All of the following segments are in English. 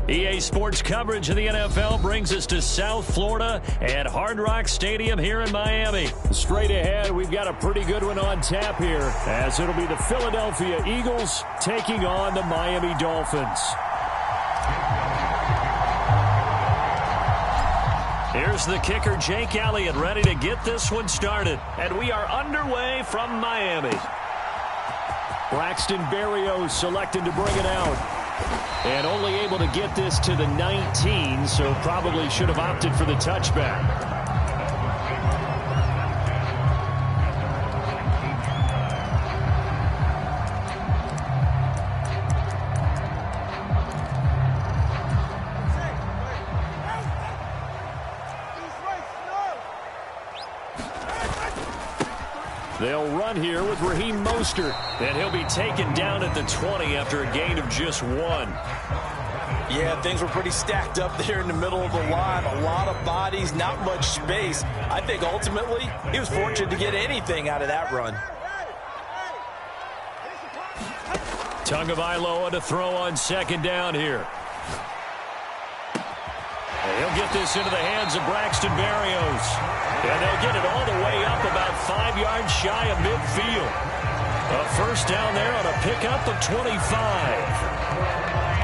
EA Sports coverage of the NFL brings us to South Florida at Hard Rock Stadium here in Miami. Straight ahead, we've got a pretty good one on tap here, as it'll be the Philadelphia Eagles taking on the Miami Dolphins. Here's the kicker, Jake Elliott, ready to get this one started. And we are underway from Miami. Braxton Berrios selected to bring it out. And only able to get this to the 19, so probably should have opted for the touchback. They'll run here with Raheem Mostert, and he'll be taken down at the 20 after a gain of just 1. Yeah, things were pretty stacked up there in the middle of the line. A lot of bodies, not much space. I think ultimately he was fortunate to get anything out of that run. Tagovailoa to throw on second down here. And he'll get this into the hands of Braxton Berrios. And they'll get it all the way up about 5 yards shy of midfield. A first down there on a pickup of 25.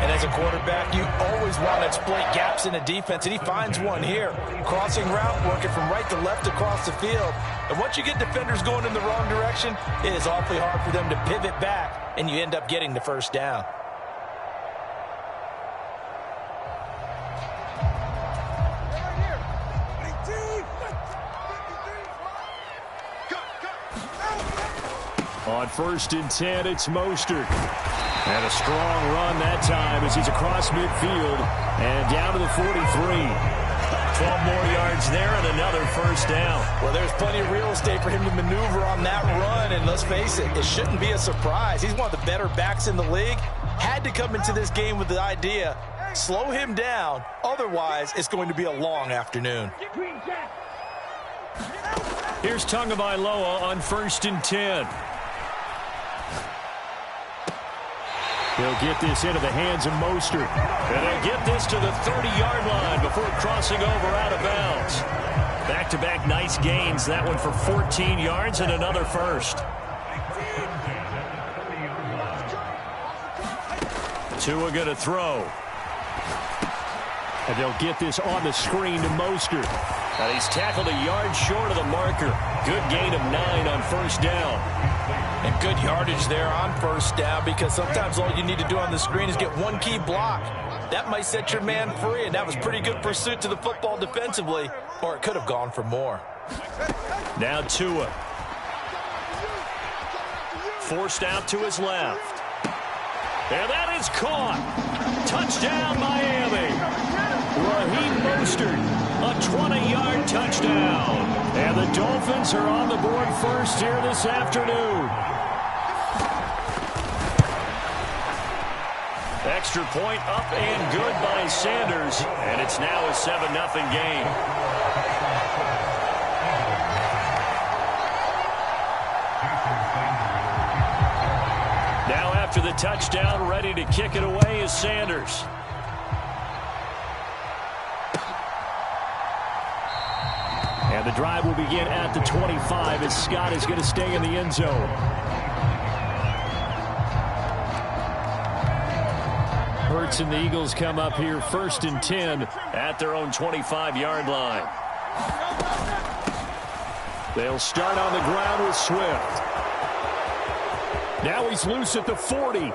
And as a quarterback, you always want to exploit gaps in the defense, and he finds one here. Crossing route, working from right to left across the field. And once you get defenders going in the wrong direction, it is awfully hard for them to pivot back, and you end up getting the first down. On 1st and 10, it's Mostert. And a strong run that time as he's across midfield and down to the 43. 12 more yards there and another first down. Well, there's plenty of real estate for him to maneuver on that run, and let's face it, it shouldn't be a surprise. He's one of the better backs in the league. Had to come into this game with the idea, slow him down, otherwise it's going to be a long afternoon. Here's Tagovailoa on 1st and 10. He'll get this into the hands of Mostert. And he'll get this to the 30-yard line before crossing over out of bounds. Back-to-back nice gains. That one for 14 yards and another first. Tua going to throw. And they'll get this on the screen to Mostert. And he's tackled a yard short of the marker. Good gain of 9 on first down. And good yardage there on first down, because sometimes all you need to do on the screen is get one key block. That might set your man free, and that was pretty good pursuit to the football defensively, or it could have gone for more. Now Tua. Forced out to his left. And that is caught. Touchdown, Miami. Raheem Mostert. A 20-yard touchdown. And the Dolphins are on the board first here this afternoon. Extra point up and good by Sanders. And it's now a 7-0 game. Now after the touchdown, ready to kick it away is Sanders. And the drive will begin at the 25 as Scott is going to stay in the end zone. Hurts and the Eagles come up here 1st and 10 at their own 25-yard line. They'll start on the ground with Swift. Now he's loose at the 40.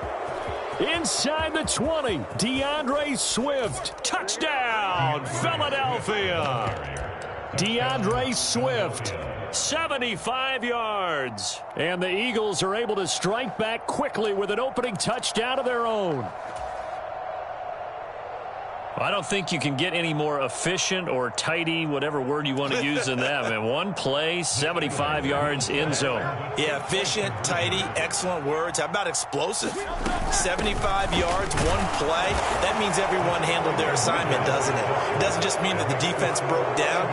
Inside the 20, DeAndre Swift. Touchdown, Philadelphia. DeAndre Swift, 75 yards. And the Eagles are able to strike back quickly with an opening touchdown of their own. I don't think you can get any more efficient or tidy, whatever word you want to use in that. Man, one play, 75 yards, end zone. Yeah, efficient, tidy, excellent words. How about explosive? 75 yards, one play. That means everyone handled their assignment, doesn't it? It doesn't just mean that the defense broke down.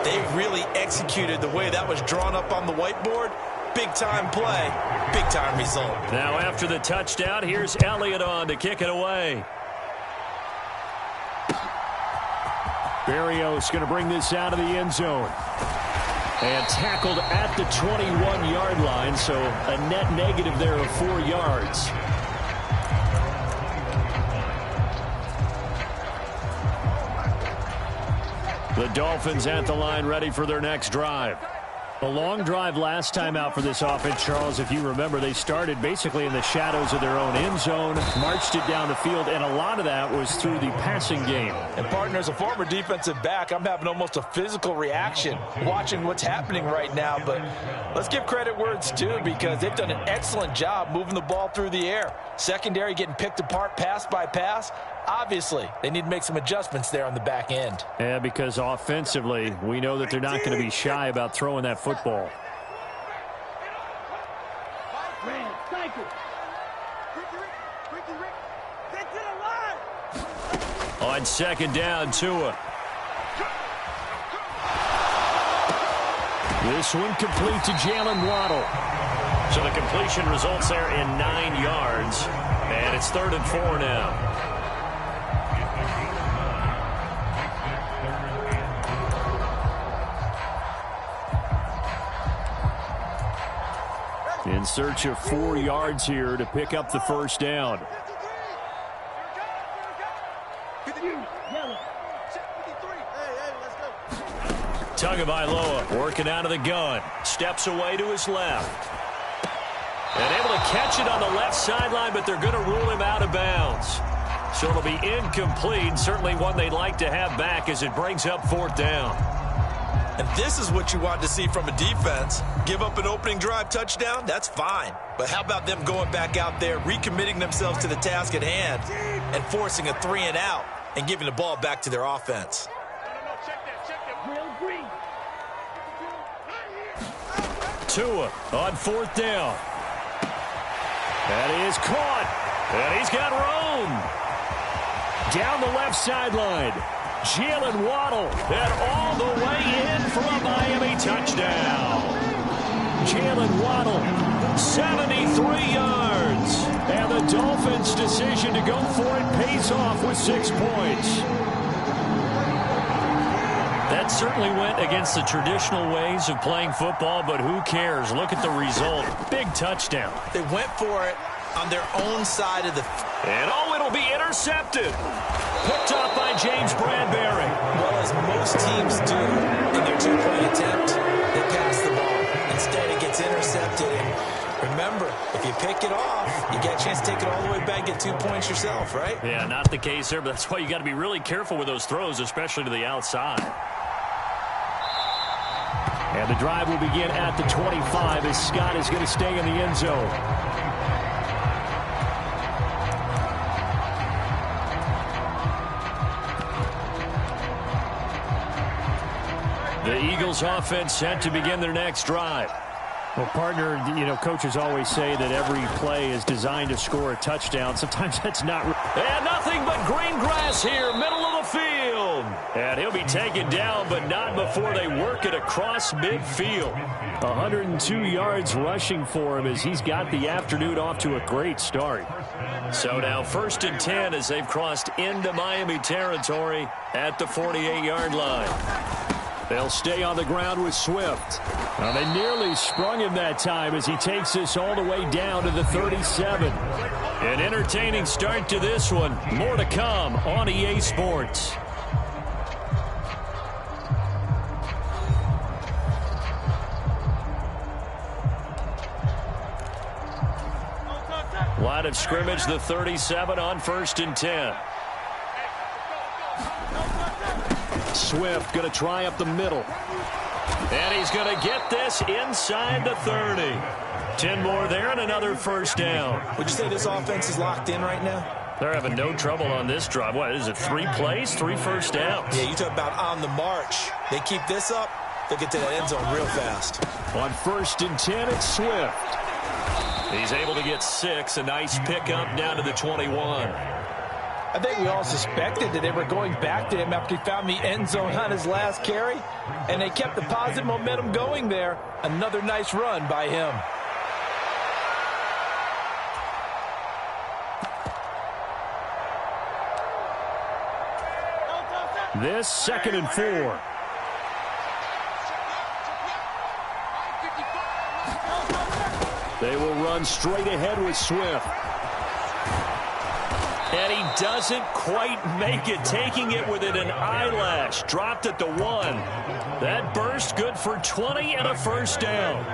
They really executed the way that was drawn up on the whiteboard. Big-time play, big-time result. Now after the touchdown, here's Elliott on to kick it away. Berrios going to bring this out of the end zone. And tackled at the 21-yard line, so a net negative there of 4 yards. The Dolphins at the line ready for their next drive. A long drive last time out for this offense, Charles. If you remember, they started basically in the shadows of their own end zone, marched it down the field, and a lot of that was through the passing game. And, partner, as a former defensive back, I'm having almost a physical reaction watching what's happening right now. But let's give credit where it's due, because they've done an excellent job moving the ball through the air. Secondary getting picked apart pass by pass. Obviously, they need to make some adjustments there on the back end. Yeah, because offensively, we know that they're not going to be shy about throwing that football. On second down, Tua. This one complete to Jalen Waddle. So the completion results there in 9 yards. And it's 3rd and 4 now. In search of 4 yards here to pick up the first down. Tagovailoa working out of the gun. Steps away to his left. And able to catch it on the left sideline, but they're going to rule him out of bounds. So it'll be incomplete. Certainly one they'd like to have back as it brings up 4th down. And this is what you want to see from a defense. Give up an opening drive touchdown, that's fine. But how about them going back out there, recommitting themselves to the task at hand, and forcing a 3 and out, and giving the ball back to their offense. Tua on 4th down. That is caught. And he's got room. Down the left sideline. Jalen Waddle. And all the way in for a Miami touchdown. Jalen Waddle, 73 yards. And the Dolphins' decision to go for it pays off with 6 points. That certainly went against the traditional ways of playing football, but who cares? Look at the result. Big touchdown. They went for it on their own side of the... And it'll be intercepted. Picked up by James Bradbury. Well, as most teams do in their 2-point attempt, they pass the ball. Instead, it gets intercepted. And remember, if you pick it off, you get a chance to take it all the way back, get 2 points yourself, right? Yeah, not the case there, but that's why you got to be really careful with those throws, especially to the outside. And the drive will begin at the 25 as Scott is going to stay in the end zone. The Eagles offense set to begin their next drive. Well, partner, coaches always say that every play is designed to score a touchdown. Sometimes that's not. And nothing but green grass here, middle of the field. And he'll be taken down, but not before they work it across midfield. 102 yards rushing for him as he's got the afternoon off to a great start. So now 1st and 10 as they've crossed into Miami territory at the 48-yard line. They'll stay on the ground with Swift. Well, they nearly sprung him that time as he takes this all the way down to the 37. An entertaining start to this one. More to come on EA Sports. Line of scrimmage, the 37 on 1st and 10. Swift going to try up the middle. And he's going to get this inside the 30. 10 more there and another first down. Would you say this offense is locked in right now? They're having no trouble on this drive. What is it, 3 plays, 3 first downs? Yeah, you talk about on the march. They keep this up, they'll get to that end zone real fast. On 1st and 10, it's Swift. He's able to get 6. A nice pickup down to the 21. I think we all suspected that they were going back to him after he found the end zone on his last carry, and they kept the positive momentum going there. Another nice run by him. This 2nd and 4. They will run straight ahead with Swift. And he doesn't quite make it, taking it within an eyelash. Dropped at the 1. That burst good for 20 and a first down.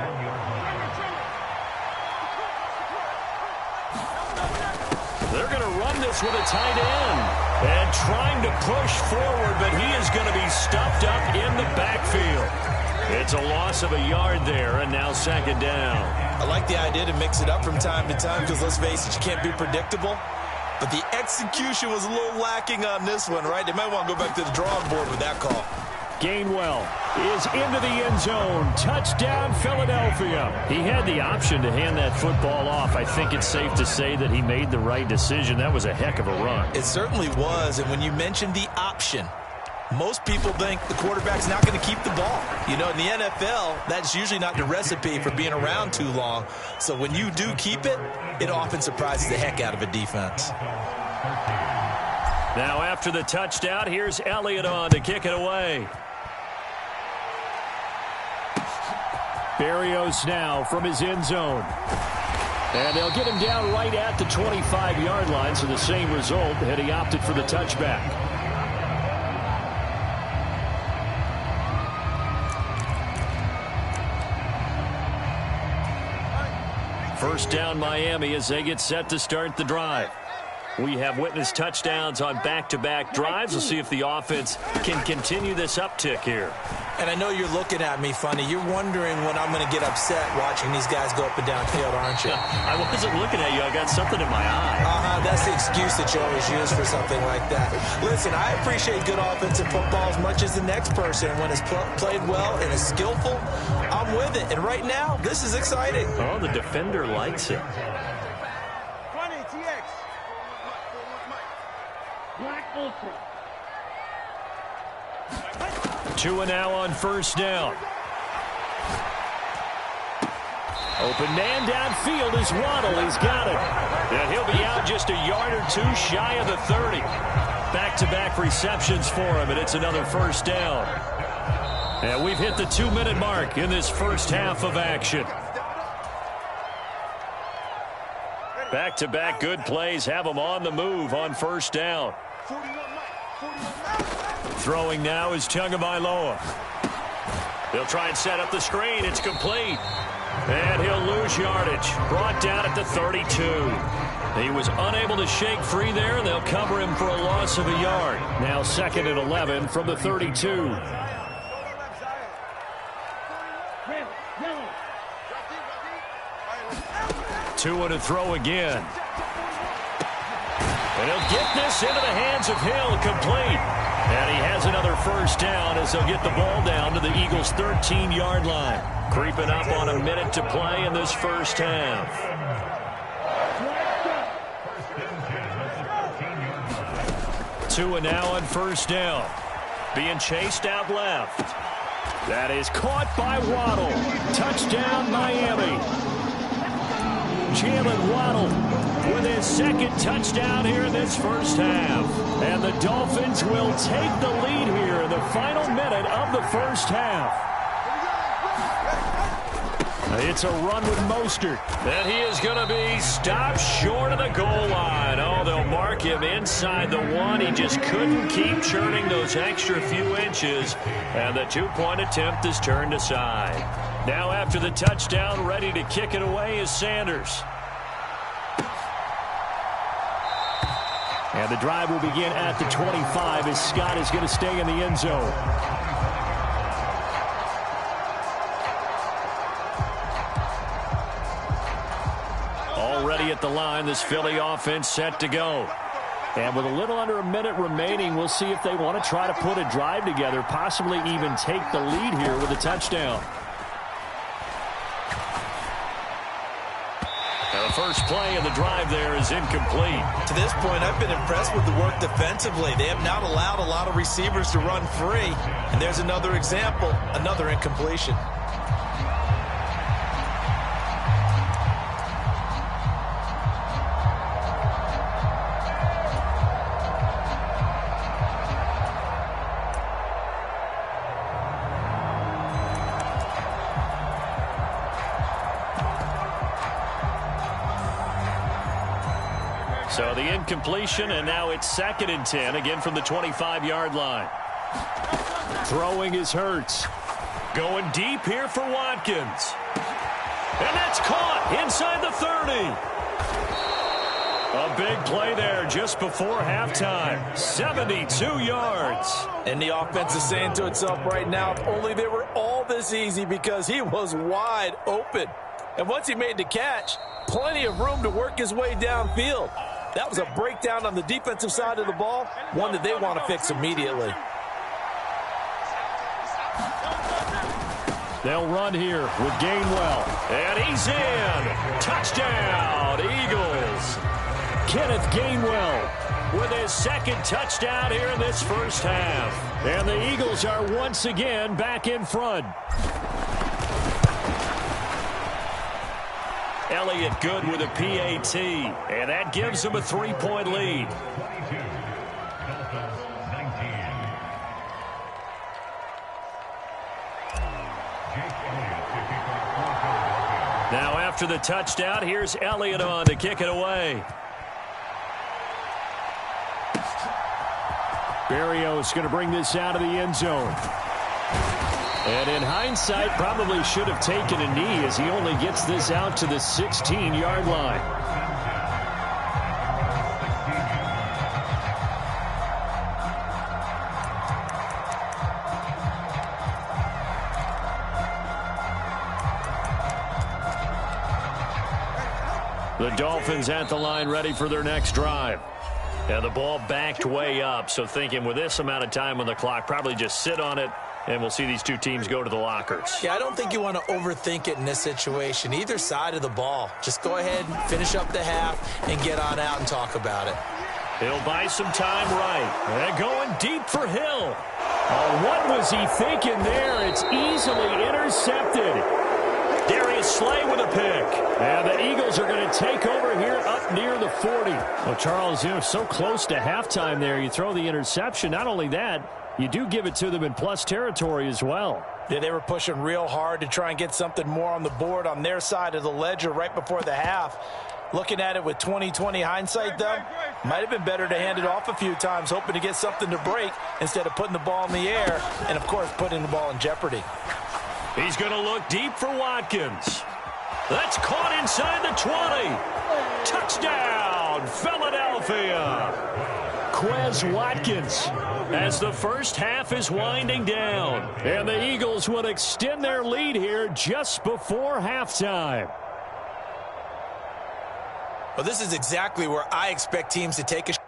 They're going to run this with a tight end. And trying to push forward, but he is going to be stuffed up in the backfield. It's a loss of a yard there, and now 2nd down. I like the idea to mix it up from time to time because, let's face it, you can't be predictable. But the execution was a little lacking on this one, right? They might want to go back to the drawing board with that call. Gainwell is into the end zone. Touchdown, Philadelphia. He had the option to hand that football off. I think it's safe to say that he made the right decision. That was a heck of a run. It certainly was, and when you mentioned the option, most people think the quarterback's not going to keep the ball. You know, in the NFL, that's usually not the recipe for being around too long. So when you do keep it, it often surprises the heck out of a defense. Now after the touchdown, here's Elliott on to kick it away. Berrios now from his end zone. And they'll get him down right at the 25-yard line, so the same result had he opted for the touchback. First down, Miami, as they get set to start the drive. We have witnessed touchdowns on back-to-back drives. We'll see if the offense can continue this uptick here. And I know you're looking at me funny. You're wondering when I'm going to get upset watching these guys go up and down field, aren't you? I wasn't looking at you. I got something in my eye. That's the excuse that you always use for something like that. Listen, I appreciate good offensive football as much as the next person. When it's played well and is skillful, I'm with it. And right now, this is exciting. Oh, the defender likes it. Tua now on first down. Open man downfield is Waddle. He's got it. And he'll be out just a yard or two shy of the 30. Back-to-back receptions for him, and it's another first down. And we've hit the 2-minute mark in this first half of action. Back-to-back good plays have them on the move on first down. Throwing now is Tagovailoa. They'll try and set up the screen. It's complete. And he'll lose yardage. Brought down at the 32. He was unable to shake free there, and they'll cover him for a loss of a yard. Now 2nd and 11 from the 32. Tua to throw again. And he'll get this into the hands of Hill, complete. And he has another first down as they'll get the ball down to the Eagles' 13-yard line. Creeping up on a minute to play in this first half. Tua now on first down. Being chased out left. That is caught by Waddle. Touchdown, Miami. Jalen Waddle with his second touchdown here in this first half. And the Dolphins will take the lead here in the final minute of the first half. It's a run with Mostert. And he is going to be stopped short of the goal line. Oh, they'll mark him inside the 1. He just couldn't keep churning those extra few inches. And the 2-point attempt is turned aside. Now after the touchdown, ready to kick it away is Sanders. And the drive will begin at the 25 as Scott is going to stay in the end zone. Already at the line, this Philly offense set to go. And with a little under a minute remaining, we'll see if they want to try to put a drive together, possibly even take the lead here with a touchdown. The first play of the drive there is incomplete. To this point, I've been impressed with the work defensively. They have not allowed a lot of receivers to run free. And there's another example, another incompletion. So the incompletion, and now it's 2nd and 10, again from the 25-yard line. Throwing is Hurts. Going deep here for Watkins. And that's caught inside the 30. A big play there just before halftime. 72 yards. And the offense is saying to itself right now, if only they were all this easy, because he was wide open. And once he made the catch, plenty of room to work his way downfield. That was a breakdown on the defensive side of the ball, one that they want to fix immediately. They'll run here with Gainwell. And he's in. Touchdown, Eagles. Kenneth Gainwell with his 2nd touchdown here in this first half. And the Eagles are once again back in front. Elliott good with a PAT. And that gives them a 3-point lead. Now after the touchdown, here's Elliott on to kick it away. Berrios going to bring this out of the end zone. And in hindsight, probably should have taken a knee as he only gets this out to the 16-yard line. The Dolphins at the line ready for their next drive. And the ball backed way up, so thinking with this amount of time on the clock, probably just sit on it, and we'll see these two teams go to the lockers. Yeah, I don't think you want to overthink it in this situation. Either side of the ball. Just go ahead, finish up the half, and get on out and talk about it. He'll buy some time right. And going deep for Hill. Oh, what was he thinking there? It's easily intercepted. Darius Slay with a pick. And the Eagles are going to take over here up near the 40. Well, Charles, you know, so close to halftime there. You throw the interception. Not only that, you do give it to them in plus territory as well. Yeah, they were pushing real hard to try and get something more on the board on their side of the ledger right before the half. Looking at it with 20/20 hindsight, though, might have been better to hand it off a few times, hoping to get something to break instead of putting the ball in the air and, of course, putting the ball in jeopardy. He's going to look deep for Watkins. That's caught inside the 20. Touchdown, Philadelphia. Quez Watkins as the first half is winding down. And the Eagles will extend their lead here just before halftime. Well, this is exactly where I expect teams to take a shot.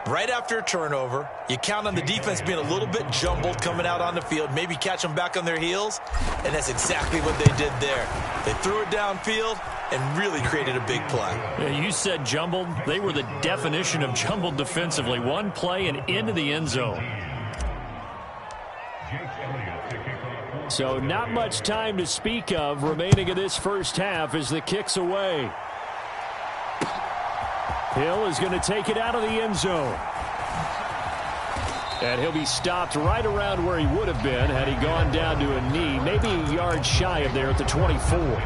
Right after a turnover, you count on the defense being a little bit jumbled coming out on the field, maybe catch them back on their heels, and that's exactly what they did there. They threw it downfield and really created a big play. Yeah, you said jumbled. They were the definition of jumbled defensively. One play and into the end zone. So not much time to speak of remaining in this first half as the kick's away. Hill is going to take it out of the end zone. And he'll be stopped right around where he would have been had he gone down to a knee, maybe a yard shy of there at the 24.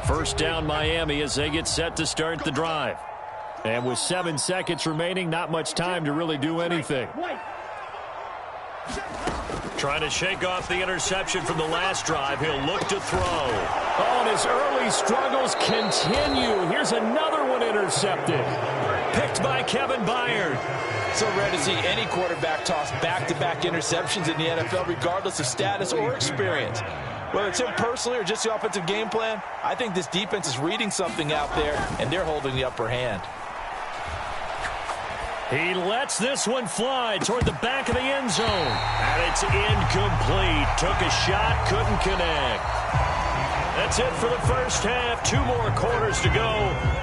First down Miami as they get set to start the drive. And with 7 seconds remaining, not much time to really do anything. Trying to shake off the interception from the last drive. He'll look to throw. Oh, and his early struggles continue. Here's another one intercepted. Picked by Kevin Byard. So rare to see any quarterback toss back-to-back interceptions in the NFL, regardless of status or experience. Whether it's him personally or just the offensive game plan, I think this defense is reading something out there, and they're holding the upper hand. He lets this one fly toward the back of the end zone. And it's incomplete. Took a shot, couldn't connect. That's it for the first half. 2 more quarters to go.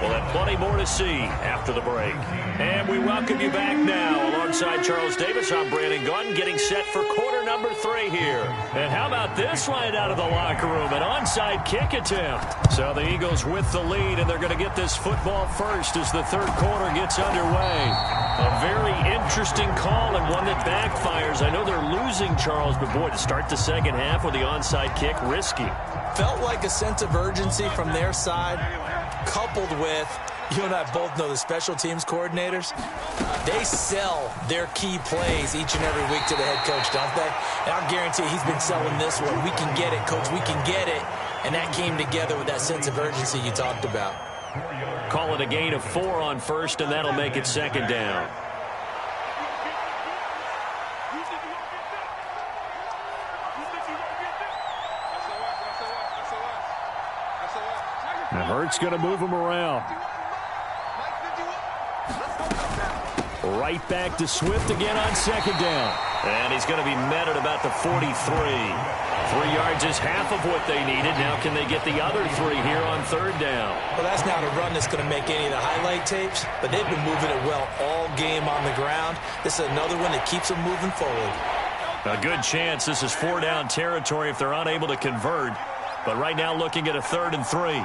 We'll have plenty more to see after the break. And we welcome you back now. Alongside Charles Davis, I'm Brandon Gaudin, getting set for quarter number 3 here. And how about this right out of the locker room? An onside kick attempt. So the Eagles with the lead, and they're going to get this football first as the third quarter gets underway. A very interesting call and one that backfires. I know they're losing, Charles, but boy, to start the second half with the onside kick, risky. Felt like a sense of urgency from their side, coupled with, you and I both know the special teams coordinators, they sell their key plays each and every week to the head coach, don't they? And I'll guarantee he's been selling this one. We can get it, coach, we can get it. And that came together with that sense of urgency you talked about. Call it a gain of 4 on first, and that'll make it second down. Now Hurts going to move him around. Right back to Swift again on second down. And he's going to be met at about the 43. 3 yards is half of what they needed. Now can they get the other 3 here on third down? Well, that's not a run that's going to make any of the highlight tapes, but they've been moving it well all game on the ground. This is another one that keeps them moving forward. A good chance this is 4 down territory if they're unable to convert. But right now looking at a 3rd and 3.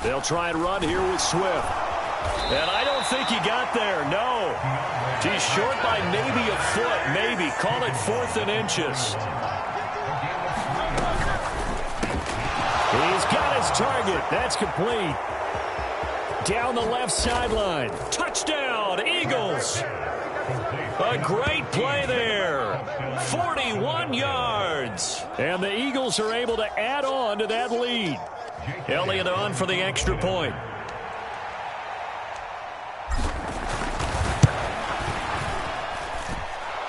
They'll try and run here with Swift. And I don't think he got there. No. He's short by maybe a foot. Maybe. Call it 4th and inches. He's got his target. That's complete. Down the left sideline. Touchdown, Eagles. A great play there. 41 yards. And the Eagles are able to add on to that lead. Elliott on for the extra point.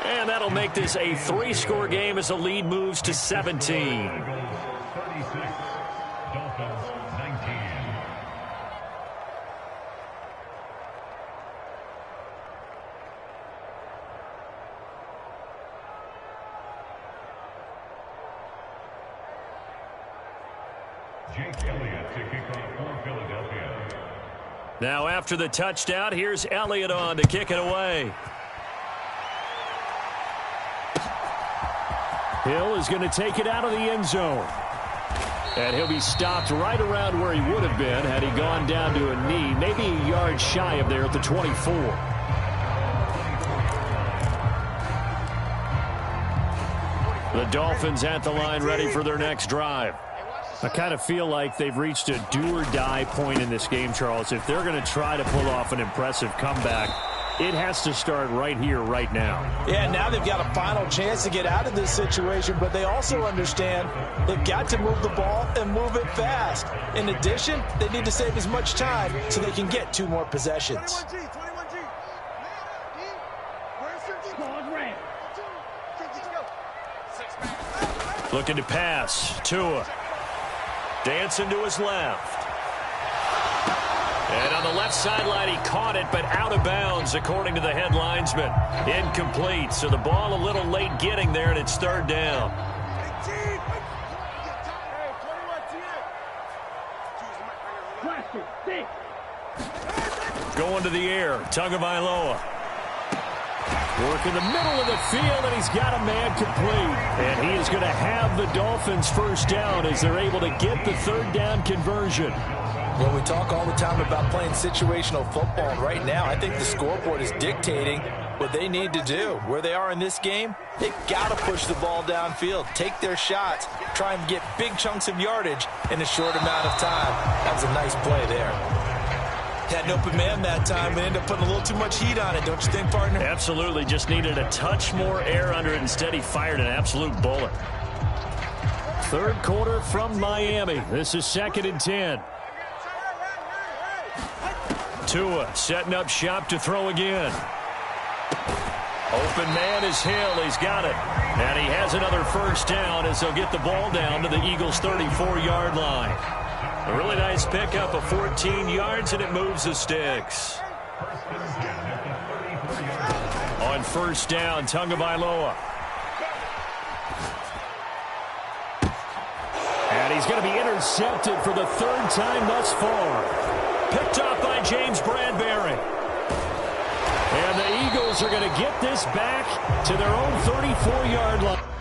And that'll make this a 3-score game as the lead moves to 17. Now after the touchdown, here's Elliott on to kick it away. Hill is going to take it out of the end zone. And he'll be stopped right around where he would have been had he gone down to a knee, maybe a yard shy of there at the 24. The Dolphins at the line ready for their next drive. I kind of feel like they've reached a do-or-die point in this game, Charles. If they're going to try to pull off an impressive comeback, it has to start right here, right now. Yeah, now they've got a final chance to get out of this situation, but they also understand they've got to move the ball and move it fast. In addition, they need to save as much time so they can get 2 more possessions. Looking to pass. Tua. Dancing to his left. And on the left sideline, he caught it, but out of bounds, according to the head linesman. Incomplete, so the ball a little late getting there, and it's 3rd down. Going to the air, Tagovailoa. Work in the middle of the field, and he's got a man complete. And he is going to have the Dolphins first down as they're able to get the 3rd down conversion. Well, we talk all the time about playing situational football, and right now I think the scoreboard is dictating what they need to do. Where they are in this game, they've got to push the ball downfield, take their shots, try and get big chunks of yardage in a short amount of time. That was a nice play there. Had an open man that time, but ended up putting a little too much heat on it, don't you think, partner? Absolutely. Just needed a touch more air under it. Instead, he fired an absolute bullet. 3rd quarter from Miami. This is 2nd and 10. Tua setting up shop to throw again. Open man is Hill. He's got it. And he has another first down as they'll get the ball down to the Eagles' 34-yard line. A really nice pickup of 14 yards, and it moves the sticks. On first down, Tagovailoa. And he's going to be intercepted for the third time thus far. Picked off by James Bradbury. And the Eagles are going to get this back to their own 34-yard line.